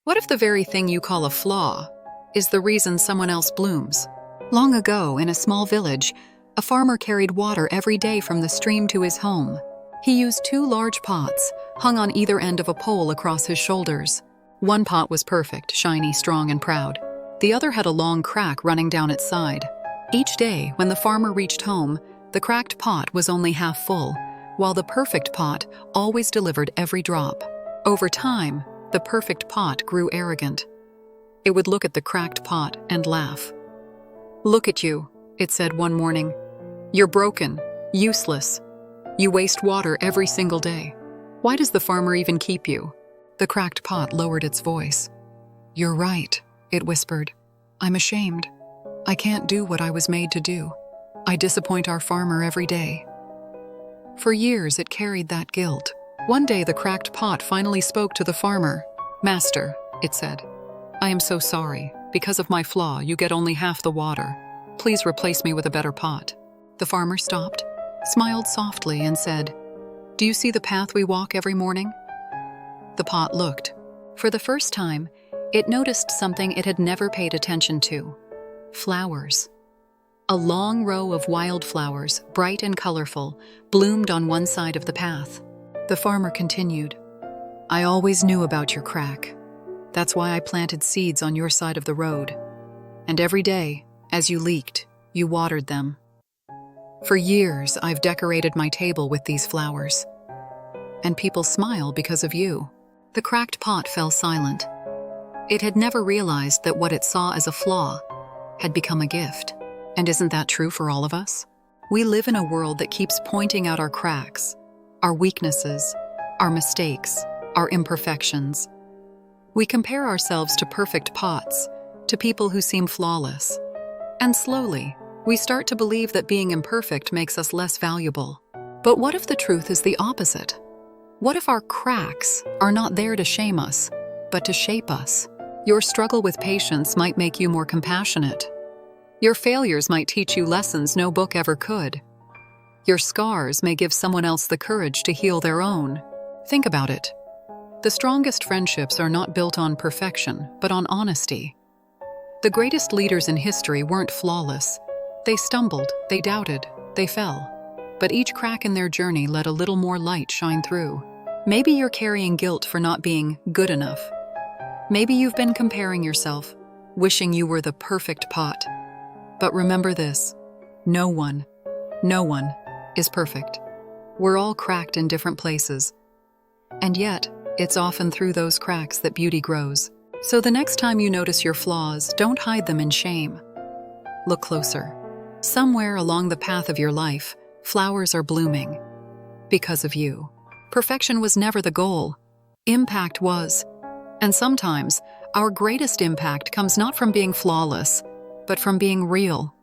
What if the very thing you call a flaw is the reason someone else blooms? Long ago, in a small village, a farmer carried water every day from the stream to his home. He used two large pots, hung on either end of a pole across his shoulders. One pot was perfect, shiny, strong, and proud. The other had a long crack running down its side. Each day, when the farmer reached home, the cracked pot was only half full, while the perfect pot always delivered every drop. Over time, the perfect pot grew arrogant. It would look at the cracked pot and laugh. "Look at you," it said one morning. "You're broken, useless. You waste water every single day. Why does the farmer even keep you?" The cracked pot lowered its voice. "You're right," it whispered. "I'm ashamed. I can't do what I was made to do. I disappoint our farmer every day." For years, it carried that guilt. One day, the cracked pot finally spoke to the farmer. "Master," it said, "I am so sorry. Because of my flaw, you get only half the water. Please replace me with a better pot." The farmer stopped, smiled softly, and said, "Do you see the path we walk every morning?" The pot looked. For the first time, it noticed something it had never paid attention to: flowers. A long row of wildflowers, bright and colorful, bloomed on one side of the path. The farmer continued, "I always knew about your crack. That's why I planted seeds on your side of the road. And every day, as you leaked, you watered them. For years, I've decorated my table with these flowers. And people smile because of you." The cracked pot fell silent. It had never realized that what it saw as a flaw had become a gift. And isn't that true for all of us? We live in a world that keeps pointing out our cracks, our weaknesses, our mistakes, our imperfections. We compare ourselves to perfect pots, to people who seem flawless. And slowly, we start to believe that being imperfect makes us less valuable. But what if the truth is the opposite? What if our cracks are not there to shame us, but to shape us? Your struggle with patience might make you more compassionate. Your failures might teach you lessons no book ever could. Your scars may give someone else the courage to heal their own. Think about it. The strongest friendships are not built on perfection, but on honesty. The greatest leaders in history weren't flawless. They stumbled, they doubted, they fell. But each crack in their journey let a little more light shine through. Maybe you're carrying guilt for not being good enough. Maybe you've been comparing yourself, wishing you were the perfect pot. But remember this: no one is perfect. We're all cracked in different places. And yet, it's often through those cracks that beauty grows. So the next time you notice your flaws, don't hide them in shame. Look closer. Somewhere along the path of your life, flowers are blooming. Because of you. Perfection was never the goal. Impact was. And sometimes, our greatest impact comes not from being flawless, but from being real.